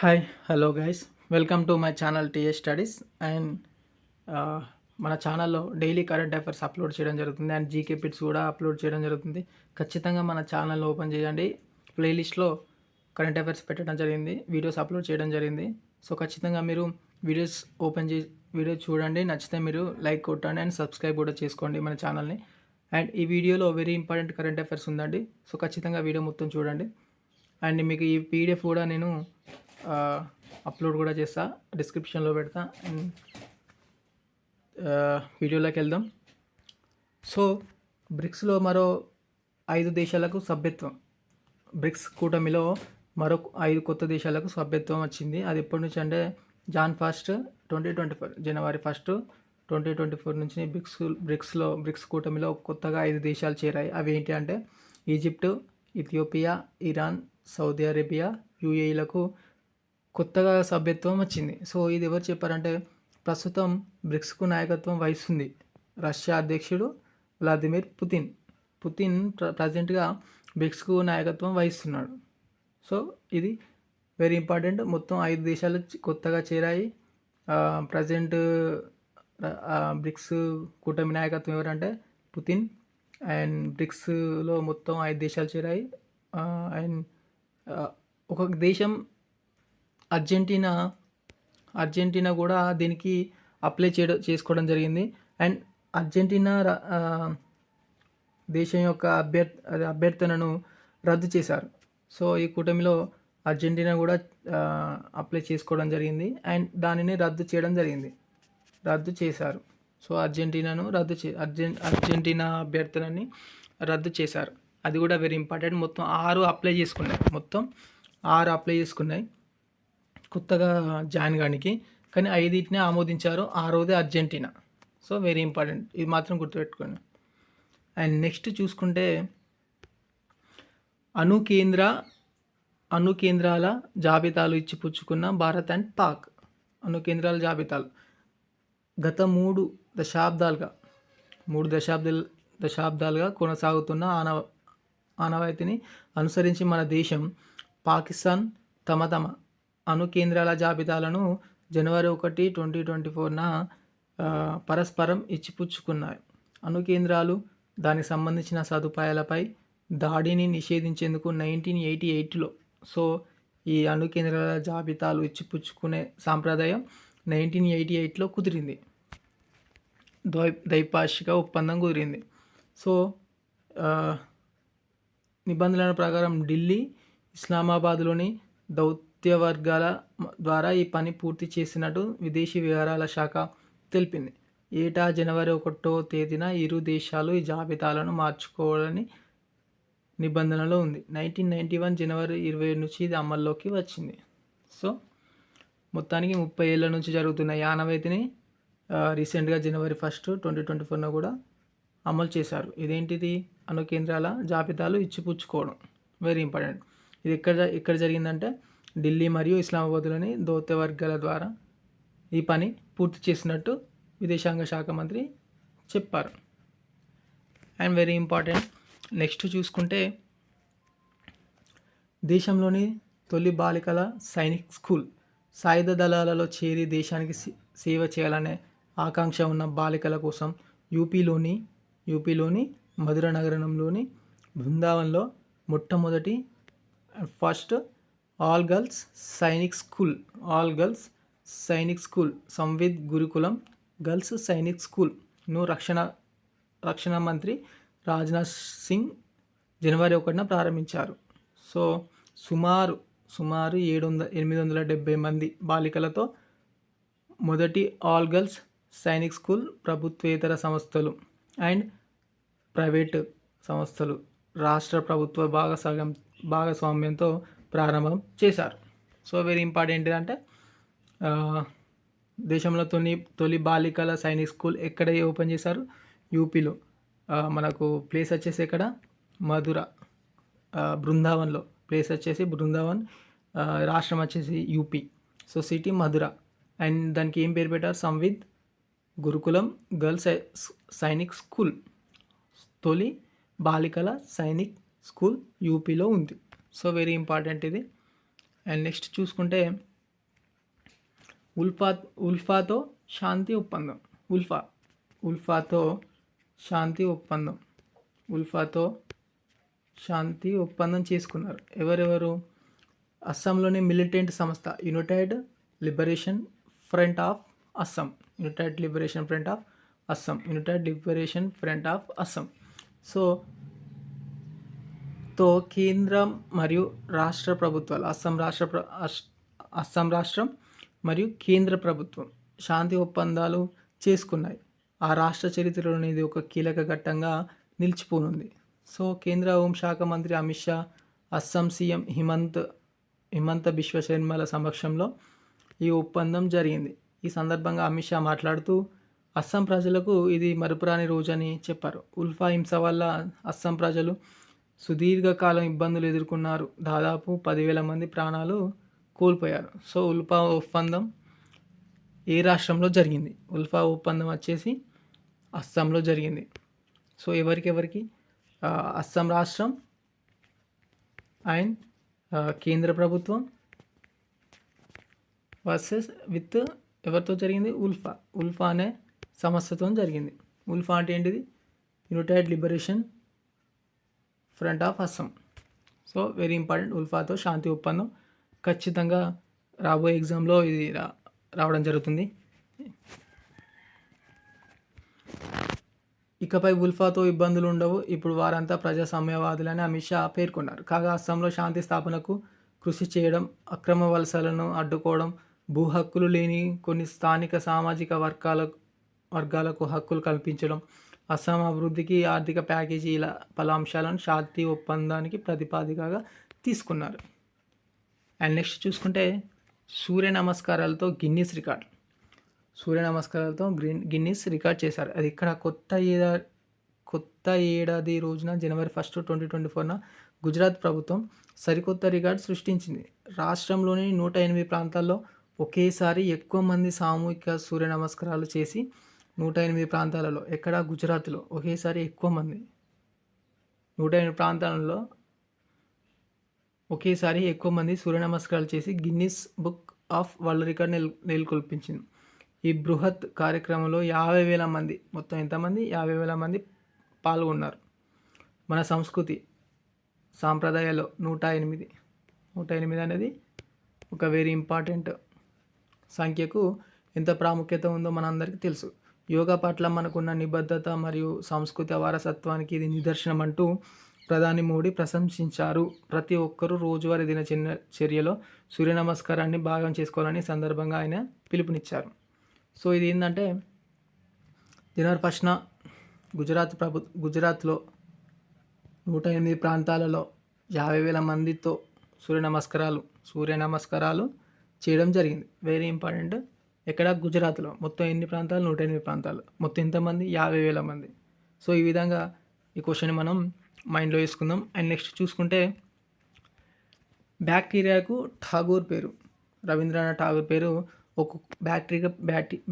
Hi hello guys welcome to my channel TS studies and మన ఛానల్లో daily current affairs upload చేయడం జరుగుతుంది and GK pits కూడా upload చేయడం జరుగుతుంది. ఖచ్చితంగా మన ఛానల్ ఓపెన్ చేయండి. ప్లేలిస్ట్లో కరెంట్ అఫైర్స్ పెట్టడం జరిగింది, వీడియోస్ అప్లోడ్ చేయడం జరిగింది. సో ఖచ్చితంగా మీరు వీడియోస్ ఓపెన్ చేసి వీడియో చూడండి, నచ్చితే మీరు లైక్ కొట్టండి అండ్ సబ్స్క్రైబ్ కూడా చేసుకోండి మన ఛానల్ని. అండ్ ఈ వీడియోలో వెరీ ఇంపార్టెంట్ కరెంట్ అఫైర్స్ ఉందండి. సో ఖచ్చితంగా వీడియో మొత్తం చూడండి. అండ్ మీకు ఈ పీడిఎఫ్ కూడా నేను అప్లోడ్ కూడా చేస్తా, డిస్క్రిప్షన్లో పెడతా. అండ్ వీడియోలోకి వెళ్దాం. సో బ్రిక్స్లో మరో 5 దేశాలకు సభ్యత్వం. బ్రిక్స్ కూటమిలో మరో 5 కొత్త దేశాలకు సభ్యత్వం వచ్చింది. అది ఎప్పటి నుంచి అంటే Jan 1, 2024 జనవరి 1, 2024 నుంచి బ్రిక్స్ కూటమిలో కొత్తగా 5 దేశాలు చేరాయి. అవి ఏంటి అంటే Egypt, Ethiopia, Iran, Saudi Arabia, యుఏఈలకు కొత్తగా సభ్యత్వం వచ్చింది. సో ఇది ఎవరు చెప్పారంటే ప్రస్తుతం బ్రిక్స్కు నాయకత్వం వహిస్తుంది రష్యా అధ్యక్షుడు వ్లాదిమిర్ పుతిన్ ప్రజెంట్గా బ్రిక్స్కు నాయకత్వం వహిస్తున్నాడు. సో ఇది వెరీ ఇంపార్టెంట్. మొత్తం 5 దేశాలు కొత్తగా చేరాయి. ప్రజెంట్ బ్రిక్స్ కూటమి నాయకత్వం ఎవరంటే పుతిన్. అండ్ బ్రిక్స్లో మొత్తం 5 దేశాలు చేరాయి. అండ్ ఒక దేశం అర్జెంటీనా కూడా దీనికి అప్లై చేసుకోవడం జరిగింది. అండ్ అర్జెంటీనా దేశం యొక్క అభ్యర్థనను రద్దు చేశారు. సో ఈ కూటమిలో అర్జెంటీనా కూడా అప్లై చేసుకోవడం జరిగింది అండ్ దానిని రద్దు చేశారు. సో అర్జెంటీనాను అర్జెంటీనా అభ్యర్థనని రద్దు చేశారు. అది కూడా వెరీ ఇంపార్టెంట్. మొత్తం 6 అప్లై చేసుకున్నాయి కొత్తగా జాయిన్ కానికి, కానీ 5 ఆమోదించారు. 6వది అర్జెంటీనా. సో వెరీ ఇంపార్టెంట్, ఇది మాత్రం గుర్తుపెట్టుకోండి. అండ్ నెక్స్ట్ చూసుకుంటే అణు కేంద్రాల జాబితాలు ఇచ్చిపుచ్చుకున్న భారత్ అండ్ పాక్. అణు కేంద్రాల జాబితాలు గత 3 దశాబ్దాలుగా కొనసాగుతున్న ఆనవాయితీని అనుసరించి మన దేశం, పాకిస్తాన్ తమ అణు కేంద్రాల జాబితాలను జనవరి 1, 2024న పరస్పరం ఇచ్చిపుచ్చుకున్నాయి. అణు కేంద్రాలు, దానికి సంబంధించిన సదుపాయాలపై దాడిని నిషేధించేందుకు 1988లో సో ఈ అణు కేంద్రాల జాబితాలు ఇచ్చిపుచ్చుకునే సాంప్రదాయం 1988లో కుదిరింది. ద్వైపాక్షిక ఒప్పందం కుదిరింది. సో నిబంధనల ప్రకారం ఢిల్లీ, ఇస్లామాబాద్లోని దౌత్యవర్గాల ద్వారా ఈ పని పూర్తి చేసినట్టు విదేశీ వ్యవహారాల శాఖ తెలిపింది. ఏటా జనవరి 1వ తేదీన ఇరు దేశాలు ఈ జాబితాలను మార్చుకోవాలని నిబంధనలో ఉంది. 1991 జనవరి 27 నుంచి ఇది అమల్లోకి వచ్చింది. సో మొత్తానికి 30 ఏళ్ళ నుంచి జరుగుతున్న ఈ ఆనవాయితీని రీసెంట్గా జనవరి 1, 2024 కూడా అమలు చేశారు. ఇదేంటిది? అణు కేంద్రాల జాబితాలు ఇచ్చిపుచ్చుకోవడం వెరీ ఇంపార్టెంట్. ఇది ఎక్కడ జరిగిందంటే ఢిల్లీ మరియు ఇస్లామాబాద్లోని దౌత్యవర్గాల ద్వారా ఈ పని పూర్తి చేసినట్టు విదేశాంగ శాఖ మంత్రి చెప్పారు. And very important. నెక్స్ట్ చూసుకుంటే దేశంలోని తొలి బాలికల సైనిక్ స్కూల్. సాయుధ దళాలలో చేరి దేశానికి సేవ చేయాలనే ఆకాంక్ష ఉన్న బాలికల కోసం యూపీలోని మధుర నగరంలోని బృందావన్లో మొట్టమొదటి first all girls Sainik school Samvid Gurukulam girls Sainik స్కూల్ను రక్షణ మంత్రి రాజ్నాథ్ సింగ్ జనవరి 1న ప్రారంభించారు. సో సుమారు 870 మంది బాలికలతో మొదటి ఆల్ గర్ల్స్ సైనిక్ స్కూల్ ప్రభుత్వేతర సంస్థలు అండ్ ప్రైవేటు సంస్థలు రాష్ట్ర ప్రభుత్వ భాగస్వామ్యంతో ప్రారంభం చేశారు. సో వెరీ ఇంపార్టెంట్ ఏంటంటే దేశంలో తొలి బాలికల సైనిక్ స్కూల్ ఎక్కడ ఓపెన్ చేశారు? యూపీలో. మనకు ప్లేస్ వచ్చేసి ఎక్కడ? మధుర, బృందావన్లో. ప్లేస్ వచ్చేసి బృందావన్, రాష్ట్రం వచ్చేసి UP. So city Mathura. And దానికి ఏం పేరు పెట్టారు? సంవిద్ గురుకులం గర్ల్స్ సైనిక్ స్కూల్. తొలి బాలికల సైనిక్ స్కూల్ యూపీలో ఉంది. సో వెరీ ఇంపార్టెంట్ ఇది. అండ్ నెక్స్ట్ చూసుకుంటే ఉల్ఫాతో శాంతి ఒప్పందం. ఉల్ఫాతో శాంతి ఒప్పందం. ఉల్ఫాతో శాంతి ఒప్పందం చేసుకున్నారు. ఎవరెవరు? అస్సాంలోని మిలిటెంట్ సంస్థ United liberation front of Assam. United liberation front of Assam. తో కేంద్రం మరియు రాష్ట్ర ప్రభుత్వాలు అస్సాం రాష్ట్రం మరియు కేంద్ర ప్రభుత్వం శాంతి ఒప్పందాలు చేసుకున్నాయి. ఆ రాష్ట్ర చరిత్రలోని ఇది ఒక కీలక ఘట్టంగా నిలిచిపోనుంది. సో కేంద్ర హోంశాఖ మంత్రి అమిత్ షా, అస్సాం సీఎం హిమంత బిశ్వ శర్మల సమక్షంలో ఈ ఒప్పందం జరిగింది. ఈ సందర్భంగా అమిత్ షా మాట్లాడుతూ అస్సాం ప్రజలకు ఇది మరుపురాని రోజని చెప్పారు. ఉల్ఫా హింస వల్ల అస్సాం ప్రజలు సుదీర్ఘకాలం ఇబ్బందులు ఎదుర్కొన్నారు. దాదాపు 10,000 మంది ప్రాణాలు కోల్పోయారు. సో ఉల్ఫా ఒప్పందం ఏ రాష్ట్రంలో జరిగింది? ఉల్ఫా ఒప్పందం వచ్చేసి అస్సాంలో జరిగింది. సో ఎవరికి అస్సాం రాష్ట్రం అండ్ కేంద్ర ప్రభుత్వం వర్సెస్ విత్ ఎవరితో జరిగింది? ఉల్ఫా అనే సంస్థతో జరిగింది. ఉల్ఫా అంటే ఏంటిది? United liberation front of Assam. So very important. ఉల్ఫాతో శాంతి ఒప్పందం ఖచ్చితంగా రాబోయే ఎగ్జామ్లో ఇది రావడం జరుగుతుంది. ఇకపై ఉల్ఫాతో ఇబ్బందులు ఉండవు. ఇప్పుడు వారంతా ప్రజాస్వామ్యవాదులని అమిత్ షా పేర్కొన్నారు. కాగా అస్సాంలో శాంతి స్థాపనకు కృషి చేయడం, అక్రమ వలసలను అడ్డుకోవడం, భూ హక్కులు లేని కొన్ని స్థానిక సామాజిక వర్గాలకు హక్కులు కల్పించడం, అస్సాం అభివృద్ధికి ఆర్థిక ప్యాకేజీ ఇలా పలు అంశాలను శాంతి ఒప్పందానికి ప్రతిపాదికగా తీసుకున్నారు. అండ్ నెక్స్ట్ చూసుకుంటే సూర్య నమస్కారాలతో గిన్నిస్ రికార్డ్ చేశారు. అది ఇక్కడ కొత్త ఏడాది రోజున జనవరి 1, 2024న గుజరాత్ ప్రభుత్వం సరికొత్త రికార్డు సృష్టించింది. రాష్ట్రంలోని 108 ప్రాంతాల్లో ఒకేసారి ఎక్కువ మంది సామూహిక సూర్య నమస్కారాలు చేసి 108 ప్రాంతాలలో ఎక్కడ? గుజరాత్లో ఒకేసారి ఎక్కువ మంది 108 ప్రాంతాలలో ఒకేసారి ఎక్కువ మంది సూర్య నమస్కారాలు చేసి Guinness book of world record నెలకొల్పించింది. ఈ బృహత్ కార్యక్రమంలో 50,000 మంది, మొత్తం ఎంతమంది? 50,000 మంది పాల్గొన్నారు. మన సంస్కృతి సాంప్రదాయాల్లో 108 అనేది ఒక వెరీ ఇంపార్టెంట్ సంఖ్యకు ఎంత ప్రాముఖ్యత ఉందో మనందరికీ తెలుసు. యోగా పట్ల మనకున్న నిబద్ధత మరియు సాంస్కృతిక వారసత్వానికి ఇది నిదర్శనం అంటూ ప్రధాని మోడీ ప్రశంసించారు. ప్రతి ఒక్కరూ రోజువారీ దినచర్యలో సూర్య నమస్కారాన్ని భాగం చేసుకోవాలని సందర్భంగా ఆయన పిలుపునిచ్చారు. సో ఇది ఏంటంటే జనవరి 1న గుజరాత్లో 108 ప్రాంతాలలో 50,000 మందితో సూర్య నమస్కారాలు చేయడం జరిగింది. Very important. ఎక్కడ? గుజరాత్లో. మొత్తం ఎన్ని ప్రాంతాలు? 108 ప్రాంతాలు. మొత్తం ఎంతమంది? 50,000 మంది. సో ఈ విధంగా ఈ క్వశ్చన్ మనం మైండ్లో వేసుకుందాం. అండ్ నెక్స్ట్ చూసుకుంటే బ్యాక్టీరియాకు ఠాగూర్ పేరు, రవీంద్రనాథ్ ఠాగూర్ పేరు ఒక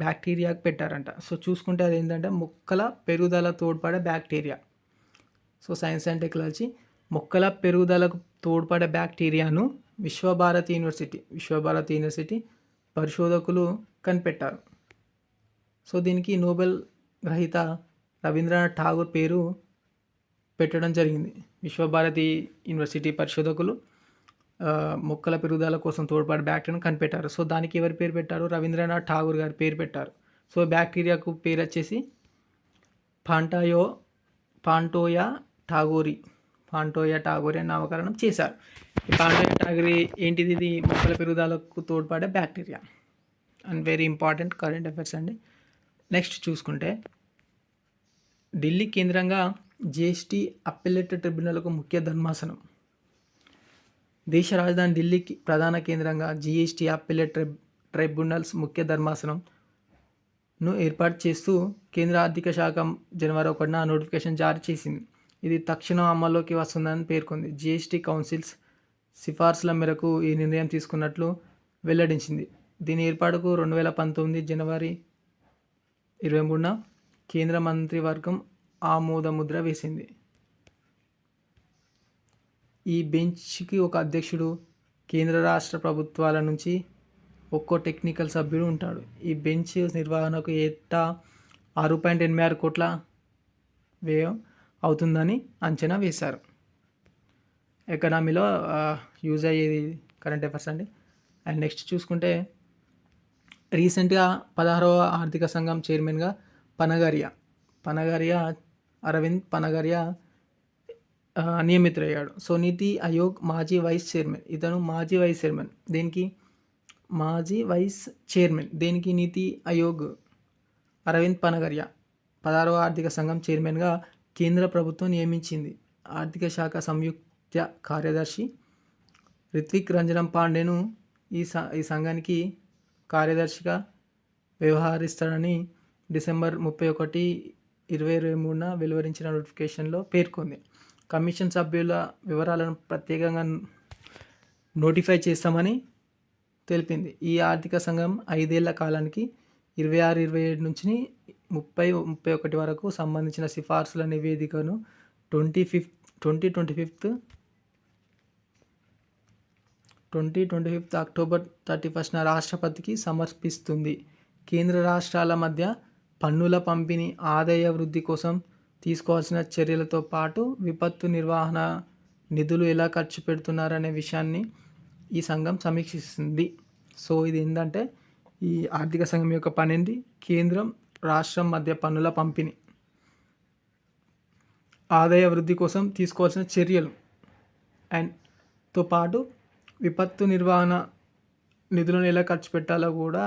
బ్యాక్టీరియాకు పెట్టారంట. సో చూసుకుంటే అది ఏంటంటే మొక్కల పెరుగుదల తోడ్పడే bacteria. So science and technology మొక్కల పెరుగుదలకు తోడ్పడే బ్యాక్టీరియాను విశ్వభారతి యూనివర్సిటీ పరిశోధకులు కనిపెట్టారు. సో దీనికి నోబెల్ గ్రహీత రవీంద్రనాథ్ ఠాగూర్ పేరు పెట్టడం జరిగింది. విశ్వభారతి యూనివర్సిటీ పరిశోధకులు మొక్కల పెరుగుదల కోసం తోడ్పడే బ్యాక్టీరియాను కనిపెట్టారు. సో దానికి ఎవరి పేరు పెట్టారు? రవీంద్రనాథ్ ఠాగూర్ గారి పేరు పెట్టారు. సో బ్యాక్టీరియాకు పేరు వచ్చేసి పాంటోయా ఠాగోరి అని నామకరణం చేశారు. ఈ పాంటోయా ఠాగోరి ఏంటిది? ఇది మొక్కల పెరుగుదలకు తోడ్పడే bacteria. And very important current affairs అండి. నెక్స్ట్ చూసుకుంటే ఢిల్లీ కేంద్రంగా జీఎస్టీ అప్పెలేట్ ట్రిబ్యునల్కు ముఖ్య ధర్మాసనం. దేశ రాజధాని ఢిల్లీకి ప్రధాన కేంద్రంగా జీఎస్టీ అప్పెలేట్ ట్రైబ్యునల్స్ ముఖ్య ధర్మాసనంను ఏర్పాటు చేస్తూ కేంద్ర ఆర్థిక శాఖ జనవరి 1న నోటిఫికేషన్ జారీ చేసింది. ఇది తక్షణం అమల్లోకి వస్తుందని పేర్కొంది. జీఎస్టీ కౌన్సిల్స్ సిఫార్సుల మేరకు ఈ నిర్ణయం తీసుకున్నట్లు వెల్లడించింది. దీని ఏర్పాటుకు 2019 జనవరి 23న కేంద్ర మంత్రివర్గం ఆమోద ముద్ర వేసింది. ఈ బెంచ్కి ఒక అధ్యక్షుడు, కేంద్ర రాష్ట్ర ప్రభుత్వాల నుంచి ఒక్కో టెక్నికల్ సభ్యుడు ఉంటాడు. ఈ బెంచ్ నిర్వహణకు ఏటా 6.86 కోట్ల వ్యయం అవుతుందని అంచనా వేశారు. ఎకనామీలో యూజ్ అయ్యేది కరెంట్ అఫైర్స్ అండి. అండ్ నెక్స్ట్ చూసుకుంటే రీసెంట్గా 16వ ఆర్థిక సంఘం చైర్మన్గా పనగరియా అరవింద్ పనగరియా నియమితుడయ్యాడు. సో నీతి ఆయోగ్ మాజీ వైస్ చైర్మన్, ఇతను మాజీ వైస్ చైర్మన్ దేనికి నీతి ఆయోగ్ అరవింద్ పనగరియా 16వ ఆర్థిక సంఘం చైర్మన్గా కేంద్ర ప్రభుత్వం నియమించింది. ఆర్థిక శాఖ సంయుక్త కార్యదర్శి రిత్విక్ రంజన్ పాండేను ఈ సంఘానికి కార్యదర్శిగా వ్యవహరిస్తాడని డిసెంబర్ 31, 2023న వెలువరించిన నోటిఫికేషన్లో పేర్కొంది. కమిషన్ సభ్యుల వివరాలను ప్రత్యేకంగా నోటిఫై చేస్తామని తెలిపింది. ఈ ఆర్థిక సంఘం 5 ఏళ్ల కాలానికి 26-27 నుంచి 30-31 వరకు సంబంధించిన సిఫార్సుల నివేదికను 2025 అక్టోబర్ 31న రాష్ట్రపతికి సమర్పిస్తుంది. కేంద్ర రాష్ట్రాల మధ్య పన్నుల పంపిణీ, ఆదాయ వృద్ధి కోసం తీసుకోవాల్సిన చర్యలతో పాటు విపత్తు నిర్వహణ నిధులు ఎలా ఖర్చు పెడుతున్నారనే విషయాన్ని ఈ సంఘం సమీక్షిస్తుంది. సో ఇది ఏంటంటే ఈ ఆర్థిక సంఘం యొక్క పని ఏంటి, కేంద్రం రాష్ట్రం మధ్య పన్నుల పంపిణీ, ఆదాయ వృద్ధి కోసం తీసుకోవాల్సిన చర్యలు తో పాటు విపత్తు నిర్వహణ నిధులను ఎలా ఖర్చు పెట్టాలో కూడా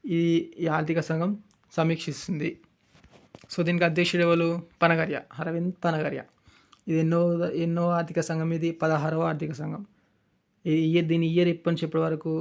ఈ ఆర్థిక సంఘం సమీక్షిస్తుంది. సో దీనికి అధ్యక్షుడు ఎవరు? అరవింద్ పనగరియా. ఇది ఎన్నో ఆర్థిక సంఘం? ఇది 16వ ఆర్థిక సంఘం. దీని ఇయర్ ఎప్పటి నుంచి ఎప్పటి వరకు